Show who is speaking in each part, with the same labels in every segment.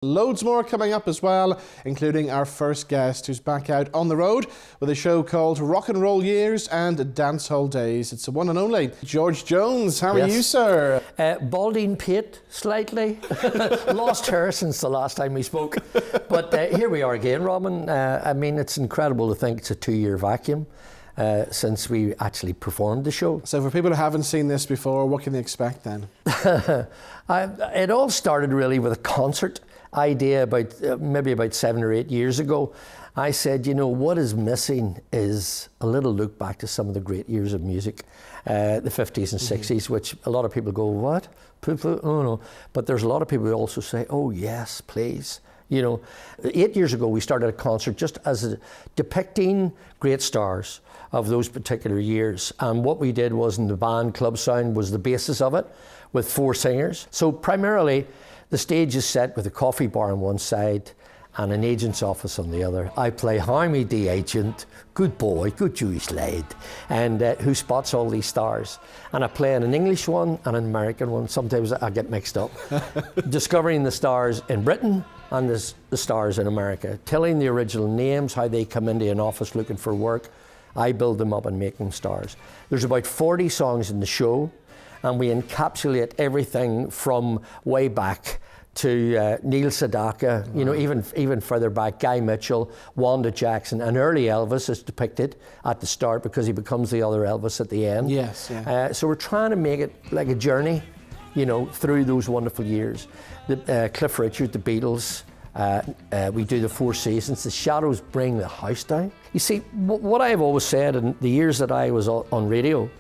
Speaker 1: Loads more coming up as well, including our first guest who's back out on the road with a show called Rock and Roll Years and Dancehall Days. It's the one and only George Jones. How are you, sir?
Speaker 2: Balding pate, slightly. Lost hair since the last time we spoke. But here we are again, Robin. I mean, it's incredible to think it's a 2-year vacuum since we actually performed the show.
Speaker 1: So for people who haven't seen this before, what can they expect then?
Speaker 2: It all started really with a concert idea maybe about 7 or 8 years ago. I said, you know, what is missing is a little look back to some of the great years of music, the 50s and 60s, which a lot of people go, what? Oh no. But there's a lot of people who also say, oh yes, please. You know, 8 years ago we started a concert just as depicting great stars of those particular years. And what we did was, in the band, Club Sound was the basis of it, with 4 singers. So primarily the stage is set with a coffee bar on one side and an agent's office on the other. I play Harmy the agent, good boy, good Jewish lad, and who spots all these stars. And I play an English one and an American one. Sometimes I get mixed up. Discovering the stars in Britain and the stars in America. Telling the original names, how they come into an office looking for work. I build them up and make them stars. There's about 40 songs in the show, and we encapsulate everything from way back to Neil Sedaka, you know, even further back, Guy Mitchell, Wanda Jackson, and early Elvis is depicted at the start because he becomes the other Elvis at the end.
Speaker 1: Yes, yeah.
Speaker 2: So we're trying to make it like a journey, you know, through those wonderful years. Cliff Richard, the Beatles, we do the 4 Seasons. The Shadows bring the house down. You see, what I've always said in the years that I was on radio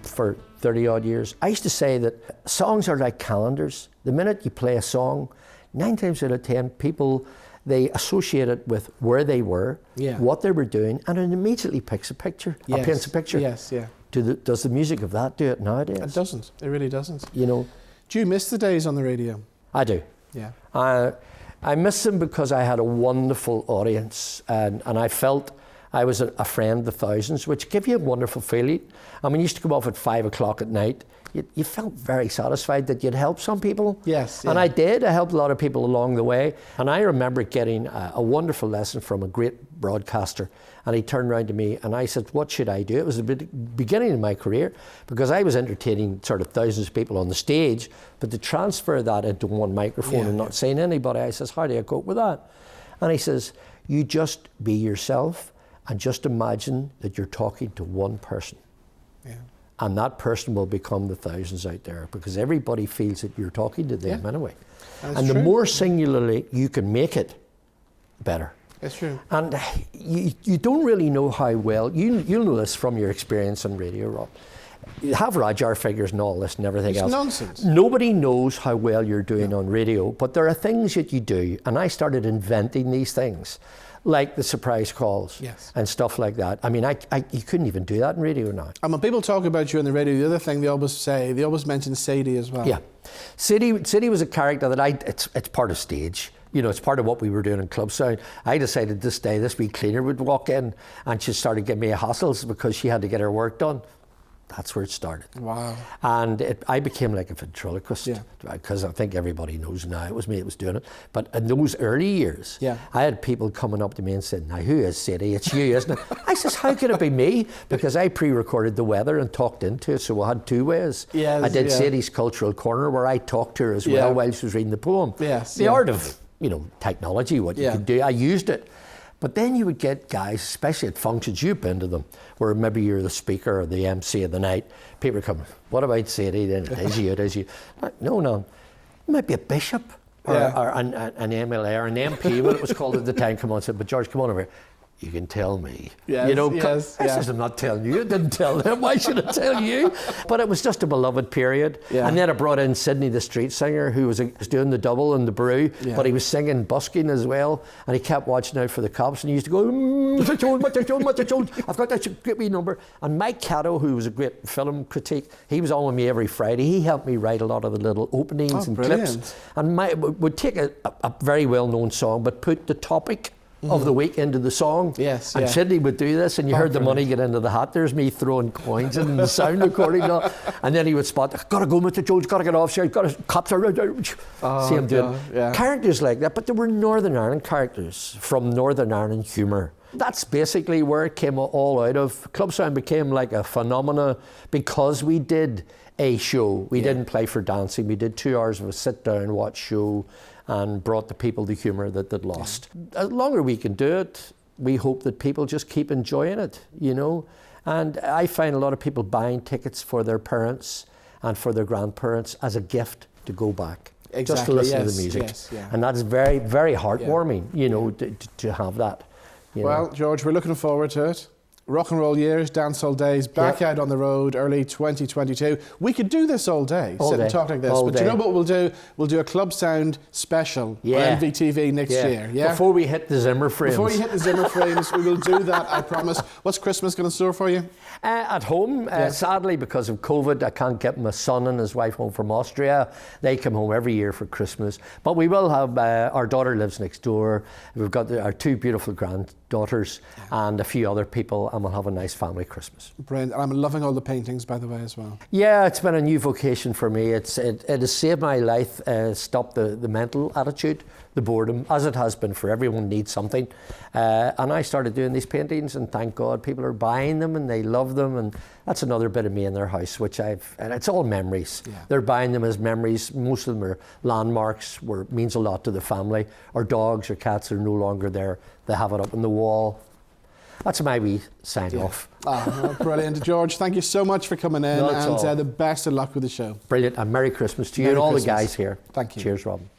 Speaker 2: for 30 odd years, I used to say that songs are like calendars. The minute you play a song, 9 times out of 10 people, they associate it with where they were, what they were doing, and it immediately picks a picture, paints a picture.
Speaker 1: Yes, yeah.
Speaker 2: Does the music of that do it nowadays?
Speaker 1: It doesn't. It really doesn't.
Speaker 2: You know.
Speaker 1: Do you miss the days on the radio?
Speaker 2: I do.
Speaker 1: Yeah.
Speaker 2: I miss them because I had a wonderful audience, and I felt I was a friend of the thousands, which gave you a wonderful feeling. I mean, you used to come off at 5 o'clock at night. You felt very satisfied that you'd helped some people.
Speaker 1: Yes. Yeah.
Speaker 2: And I did. I helped a lot of people along the way. And I remember getting a wonderful lesson from a great broadcaster. And he turned around to me and I said, what should I do? It was the beginning of my career because I was entertaining sort of thousands of people on the stage, but to transfer that into one microphone and not saying anybody, I says, how do I cope with that? And he says, you just be yourself and just imagine that you're talking to one person. Yeah. And that person will become the thousands out there because everybody feels that you're talking to them anyway. And the more singularly you can make it, better.
Speaker 1: That's true.
Speaker 2: And you don't really know how well, you'll know this from your experience on radio, Rob. You have Roger figures and all this and everything else.
Speaker 1: It's nonsense.
Speaker 2: Nobody knows how well you're doing on radio, but there are things that you do, and I started inventing these things, like the surprise calls and stuff like that. I mean, you couldn't even do that in radio now.
Speaker 1: And when people talk about you on the radio, the other thing they always mention Sadie as well.
Speaker 2: Yeah. Sadie was a character that it's part of stage. You know, it's part of what we were doing in Club Sound. I decided this day, this wee cleaner would walk in and she started giving me hassles because she had to get her work done. That's where it started.
Speaker 1: Wow.
Speaker 2: And I became like a ventriloquist because I think everybody knows now it was me that was doing it. But in those early years, I had people coming up to me and saying, now who is Sadie? It's you, isn't it? I says, how could it be me? Because I pre-recorded the weather and talked into it, so I had 2 ways.
Speaker 1: Yes,
Speaker 2: I did Sadie's Cultural Corner where I talked to her as well while she was reading the poem.
Speaker 1: Yes,
Speaker 2: the art of, you know, technology, what you could do, I used it. But then you would get guys, especially at functions, you've been to them, where maybe you're the speaker or the MC of the night. People are coming, what about Sadie? Then it is you. No. It might be a bishop or an MLA or an MP, what it was called at the time. Come on, said, but George, come on over here. You can tell me.
Speaker 1: Yes,
Speaker 2: you know, I
Speaker 1: says,
Speaker 2: I'm not telling you. I didn't tell them. Why should I tell you? But it was just a beloved period. Yeah. And then I brought in Sydney, the street singer, who was doing the double and the brew, but he was singing busking as well. And he kept watching out for the cops. And he used to go, I've got that great wee number. And Mike Caddo, who was a great film critique, he was on with me every Friday. He helped me write a lot of the little openings and clips. And would take a very well-known song, but put the topic of the week into the song.
Speaker 1: Yes,
Speaker 2: and
Speaker 1: yeah.
Speaker 2: Sydney would do this, and you heard the money get into the hat. There's me throwing coins in the sound recording, and then he would spot, gotta go, Mr. Jones, gotta get off here, cops are see him doing characters like that. But there were Northern Ireland characters from Northern Ireland humour. That's basically where it came all out of. Club Sound became like a phenomena because we did a show. We didn't play for dancing. We did 2 hours of a sit-down, watch show, and brought the people the humour that they'd lost. The longer we can do it, we hope that people just keep enjoying it, you know. And I find a lot of people buying tickets for their parents and for their grandparents as a gift to go back.
Speaker 1: Exactly,
Speaker 2: just to listen to the music.
Speaker 1: Yes, yeah.
Speaker 2: And that's very, very heartwarming, you know, to have that.
Speaker 1: Well, George, we're looking forward to it. Rock and roll years, dancehall days, back out on the road, early 2022. We could do this all day, sit and talk like this. But you know what we'll do? We'll do a Club Sound special on MVTV next year. Yeah.
Speaker 2: Before we hit the Zimmer frames.
Speaker 1: Before you hit the Zimmer frames, we will do that, I promise. What's Christmas going to store for you?
Speaker 2: At home, sadly, because of COVID, I can't get my son and his wife home from Austria. They come home every year for Christmas. But we will have, our daughter lives next door. We've got our 2 beautiful granddaughters and a few other people, and we'll have a nice family Christmas.
Speaker 1: Brilliant. And I'm loving all the paintings, by the way, as well.
Speaker 2: Yeah, it's been a new vocation for me. It has saved my life, stopped the mental attitude, the boredom, as it has been for everyone needs something. And I started doing these paintings, and thank God people are buying them and they love them, and that's another bit of me in their house, which and it's all memories. Yeah. They're buying them as memories. Most of them are landmarks where it means a lot to the family. Our dogs or cats are no longer there. They have it up on the wall. That's my wee sign off.
Speaker 1: Oh, brilliant. George, thank you so much for coming in, and the best of luck with the show.
Speaker 2: Brilliant, and Merry Christmas to you and all the guys here.
Speaker 1: Thank you.
Speaker 2: Cheers, Robin.